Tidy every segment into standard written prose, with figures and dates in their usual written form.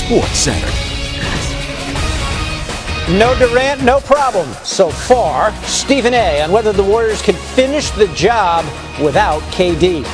Sports Center. No Durant, no problem. So far, Stephen A. on whether the Warriors can finish the job without KD.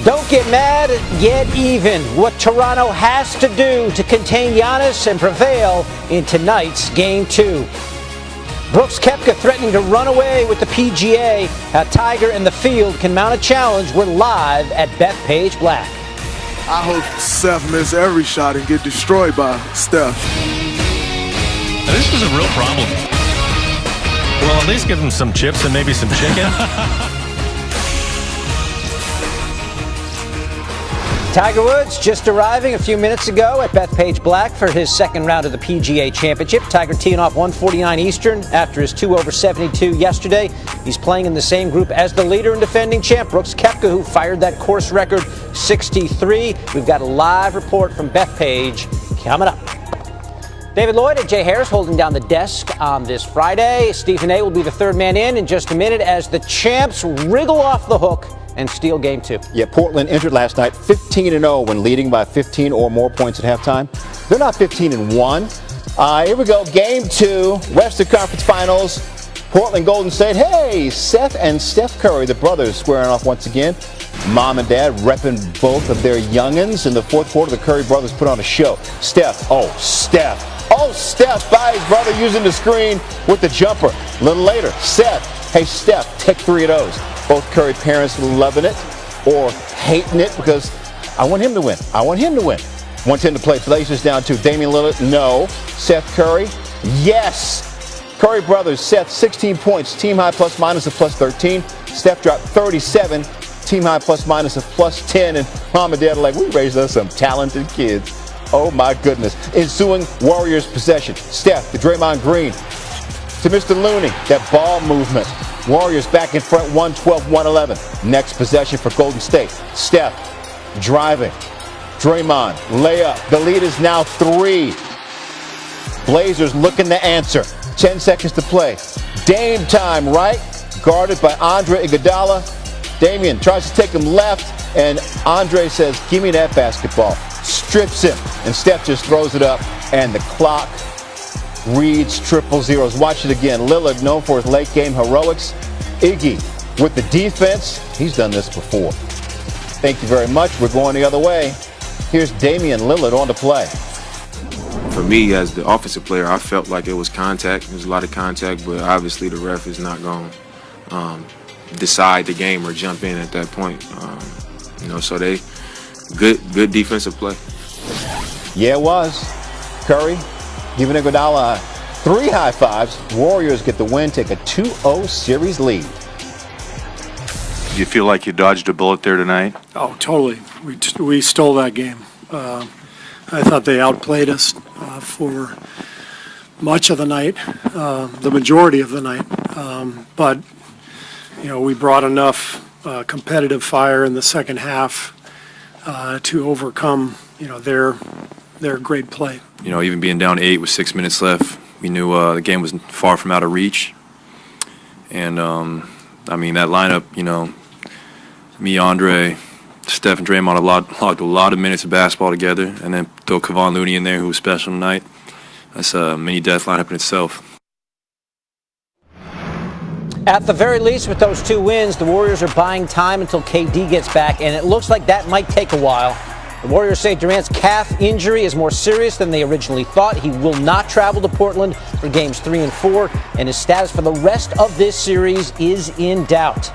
Don't get mad, get even. What Toronto has to do to contain Giannis and prevail in tonight's Game 2. Brooks Koepka threatening to run away with the PGA. How Tiger and the field can mount a challenge. We're live at Bethpage Black. I hope Steph miss every shot and get destroyed by Steph. Now, this was a real problem. Well, at least give him some chips and maybe some chicken. Tiger Woods just arriving a few minutes ago at Bethpage Black for his second round of the PGA Championship. Tiger teeing off 149 Eastern after his 2 over 72 yesterday. He's playing in the same group as the leader and defending champ, Brooks Koepka, who fired that course record 63. We've got a live report from Bethpage coming up. David Lloyd and Jay Harris holding down the desk on this Friday. Stephen A. will be the third man in just a minute as the champs wriggle off the hook and steal Game 2. Yeah, Portland entered last night 15-0 when leading by 15 or more points at halftime. They're not 15-1. Here we go, Game 2, Western Conference Finals. Portland Golden State. Hey, Seth and Steph Curry, the brothers, squaring off once again. Mom and dad repping both of their youngins. In the fourth quarter, the Curry brothers put on a show. Steph by his brother using the screen with the jumper. A little later, Seth, hey, Steph, take 3 of those. Both Curry parents loving it or hating it because I want him to win. Want him to play. Blazers down 2. Damian Lillard, no. Seth Curry, yes. Curry brothers, Seth, 16 points. Team high plus minus of plus 13. Steph dropped 37. Team high plus minus of plus 10. And mom and dad are like, we raised us some talented kids. Oh, my goodness. Ensuing Warriors possession. Steph to Draymond Green. To Mr. Looney. That ball movement. Warriors back in front, 112-111. Next possession for Golden State. Steph driving. Draymond, layup. The lead is now 3. Blazers looking to answer. 10 seconds to play. Dame time, right? Guarded by Andre Iguodala. Damian tries to take him left, and Andre says, give me that basketball. Strips him, and Steph just throws it up, and the clock reads triple zeros. Watch it again. Lillard, known for his late game heroics. Iggy with the defense. He's done this before. Thank you very much. We're going the other way. Here's Damian Lillard on the play. For me, as the offensive player, I felt like it was contact. There's a lot of contact, but obviously the ref is not going to decide the game or jump in at that point. So they good defensive play. Yeah, it was. Curry giving Iguodala 3 high fives. Warriors get the win, take a 2-0 series lead. Do you feel like you dodged a bullet there tonight? Oh, totally. We stole that game. I thought they outplayed us for much of the night, the majority of the night. But we brought enough competitive fire in the second half to overcome, their great play. Even being down 8 with 6 minutes left, we knew the game was far from out of reach. And, that lineup, me, Andre, Steph, and Draymond logged a lot of minutes of basketball together. And then throw Kevon Looney in there, who was special tonight. That's a mini-death lineup in itself. At the very least, with those 2 wins, the Warriors are buying time until KD gets back, and it looks like that might take a while. The Warriors say Durant's calf injury is more serious than they originally thought. He will not travel to Portland for Games 3 and 4, and his status for the rest of this series is in doubt.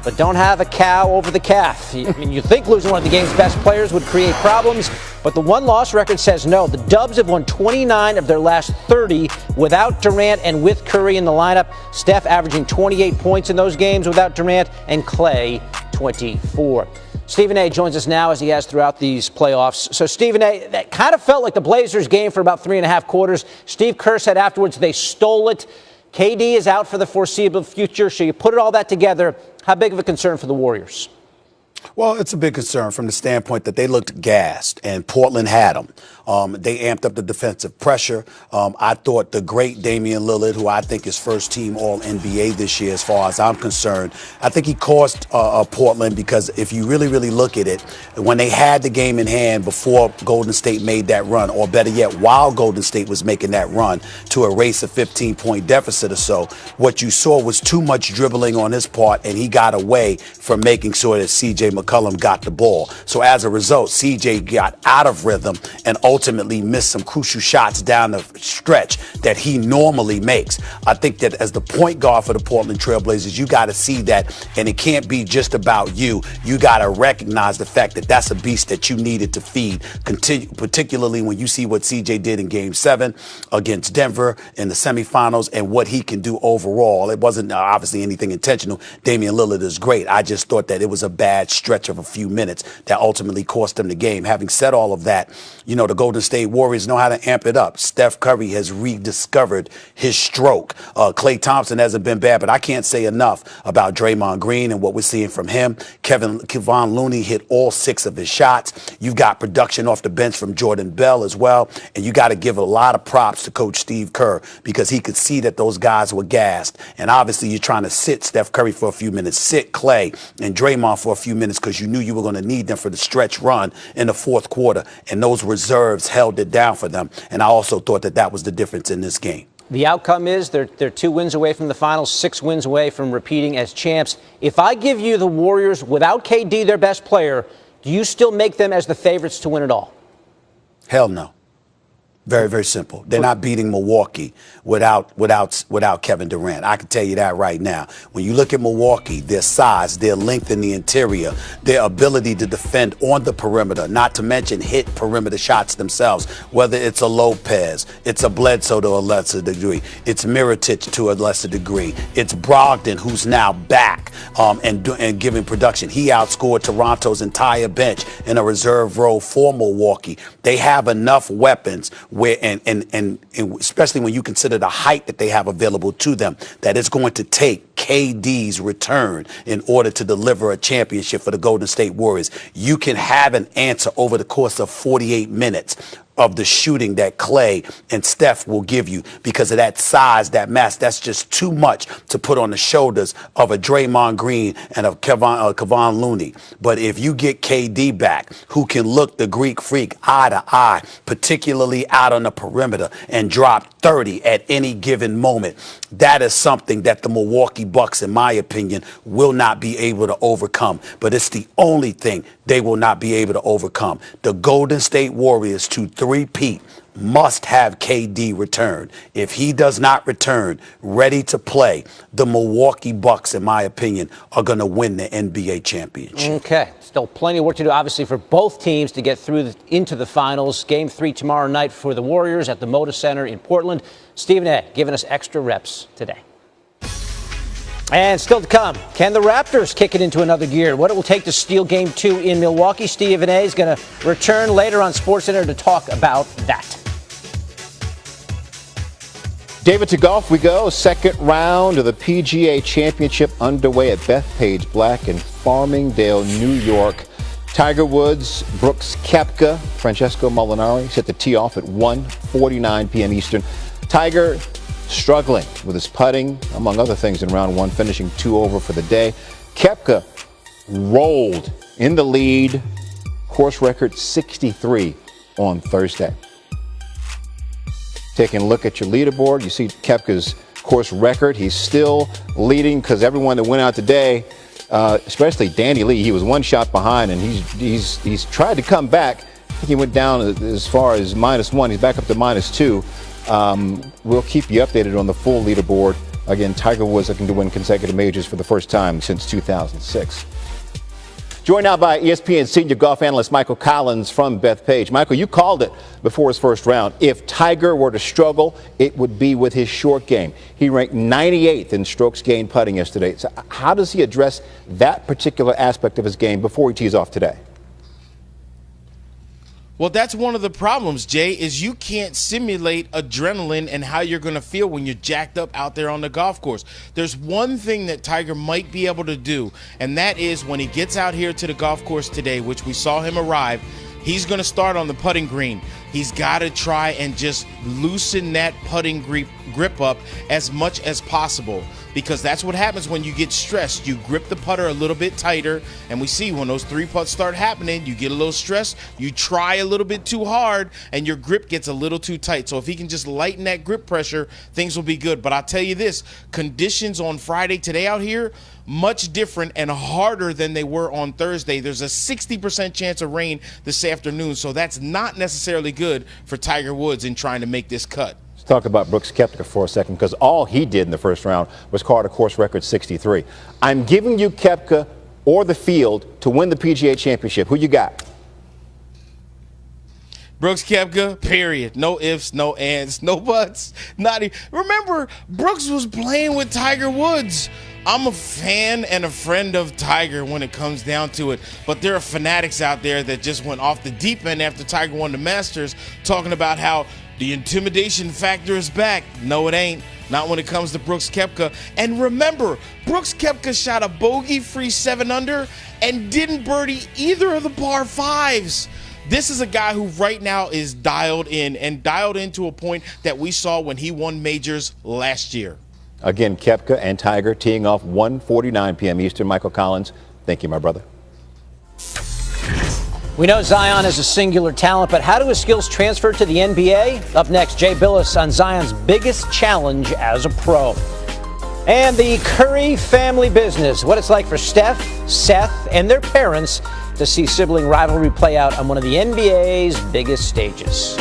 But don't have a cow over the calf. You think losing one of the game's best players would create problems, but the one-loss record says no. The Dubs have won 29 of their last 30 without Durant and with Curry in the lineup. Steph averaging 28 points in those games without Durant, and Clay 24. Stephen A. joins us now, as he has throughout these playoffs. So, Stephen A., that kind of felt like the Blazers' game for about 3.5 quarters. Steve Kerr said afterwards they stole it. KD is out for the foreseeable future. So you put all that together, how big of a concern for the Warriors? Well, it's a big concern from the standpoint that they looked gassed, and Portland had them. They amped up the defensive pressure. I thought the great Damian Lillard, who I think is first team All-NBA this year as far as I'm concerned, I think he caused Portland because if you really, really look at it, when they had the game in hand before Golden State made that run, or better yet, while Golden State was making that run to erase a 15-point deficit or so, what you saw was too much dribbling on his part, and he got away from making sure that C.J. McCollum got the ball. So as a result, C.J. got out of rhythm and ultimately missed some crucial shots down the stretch that he normally makes. I think that as the point guard for the Portland Trailblazers, you got to see that, and it can't be just about you. You got to recognize the fact that that's a beast that you needed to feed, particularly when you see what CJ did in Game 7 against Denver in the semifinals and what he can do overall. It wasn't obviously anything intentional. Damian Lillard is great. I just thought that it was a bad stretch of a few minutes that ultimately cost them the game. Having said all of that, you know, the Golden State Warriors know how to amp it up. Steph Curry has rediscovered his stroke. Klay Thompson hasn't been bad, but I can't say enough about Draymond Green and what we're seeing from him. Kevon Looney hit all 6 of his shots. You've got production off the bench from Jordan Bell as well, and you got to give a lot of props to Coach Steve Kerr because he could see that those guys were gassed. And obviously you're trying to sit Steph Curry for a few minutes, sit Klay and Draymond for a few minutes because you knew you were going to need them for the stretch run in the fourth quarter, and those reserves held it down for them. And I also thought that that was the difference in this game. The outcome is they're 2 wins away from the finals, 6 wins away from repeating as champs. If I give you the Warriors without KD, their best player, do you still make them as the favorites to win it all? Hell no. Very, very simple. They're not beating Milwaukee without Kevin Durant. I can tell you that right now. When you look at Milwaukee, their size, their length in the interior, their ability to defend on the perimeter, not to mention hit perimeter shots themselves, whether it's a Lopez, it's a Bledsoe to a lesser degree, it's Mirotic to a lesser degree, it's Brogdon who's now back and giving production. He outscored Toronto's entire bench in a reserve role for Milwaukee. They have enough weapons where and especially when you consider the height that they have available to them, that it's going to take KD's return in order to deliver a championship for the Golden State Warriors. You can have an answer over the course of 48 minutes of the shooting that Klay and Steph will give you because of that size, that mass. That's just too much to put on the shoulders of a Draymond Green and a Kevon Looney. But if you get KD back, who can look the Greek freak eye to eye, particularly out on the perimeter, and drop 30 at any given moment, that is something that the Milwaukee Bucks, in my opinion, will not be able to overcome. But it's the only thing they will not be able to overcome. The Golden State Warriors to three-peat must have KD return. If he does not return ready to play, the Milwaukee Bucks, in my opinion, are going to win the NBA championship. Okay. Still plenty of work to do, obviously, for both teams to get through into the finals. Game 3 tomorrow night for the Warriors at the Moda Center in Portland. Stephen A. giving us extra reps today. And still to come, can the Raptors kick it into another gear? What it will take to steal Game 2 in Milwaukee. Stephen A. is going to return later on SportsCenter to talk about that. David, to golf we go. Second round of the PGA Championship underway at Bethpage Black in Farmingdale, New York. Tiger Woods, Brooks Koepka, Francesco Molinari set to tee off at 1:49 p.m. Eastern. Tiger struggling with his putting, among other things, in round 1, finishing 2 over for the day. Koepka rolled in the lead, course record 63 on Thursday. Taking a look at your leaderboard, you see Koepka's course record. He's still leading because everyone that went out today, especially Danny Lee, he was 1 shot behind, and he's tried to come back. I think he went down as far as -1. He's back up to -2. We'll keep you updated on the full leaderboard. Again, Tiger Woods looking to win consecutive majors for the first time since 2006. Joined now by ESPN senior golf analyst Michael Collins from Bethpage. Michael, you called it before his first round. If Tiger were to struggle, it would be with his short game. He ranked 98th in strokes gained putting yesterday. So how does he address that particular aspect of his game before he tees off today? Well, that's one of the problems, Jay, is you can't simulate adrenaline and how you're going to feel when you're jacked up out there on the golf course. There's one thing that Tiger might be able to do, and that is when he gets out here to the golf course today, which we saw him arrive, he's going to start on the putting green. He's got to try and just loosen that putting grip up as much as possible, because that's what happens when you get stressed. You grip the putter a little bit tighter, and we see when those 3 putts start happening, you get a little stressed, you try a little bit too hard, and your grip gets a little too tight. So if he can just lighten that grip pressure, things will be good. But I'll tell you this, conditions on Friday today out here, much different and harder than they were on Thursday. There's a 60% chance of rain this afternoon, so that's not necessarily good for Tiger Woods in trying to make this cut. Let's talk about Brooks Koepka for a second, because all he did in the first round was card a course record 63. I'm giving you Koepka or the field to win the PGA Championship. Who you got? Brooks Koepka, period. No ifs, no ands, no buts. Not even. Remember, Brooks was playing with Tiger Woods. I'm a fan and a friend of Tiger when it comes down to it, but there are fanatics out there that just went off the deep end after Tiger won the Masters, talking about how the intimidation factor is back. No, it ain't. Not when it comes to Brooks Koepka. And remember, Brooks Koepka shot a bogey-free 7-under and didn't birdie either of the par 5s. This is a guy who right now is dialed in, and dialed in to a point that we saw when he won majors last year. Again, Koepka and Tiger teeing off 1:49 p.m. Eastern. Michael Collins, thank you, my brother. We know Zion is a singular talent, but how do his skills transfer to the NBA? Up next, Jay Billis on Zion's biggest challenge as a pro. And the Curry family business, what it's like for Steph, Seth, and their parents to see sibling rivalry play out on one of the NBA's biggest stages.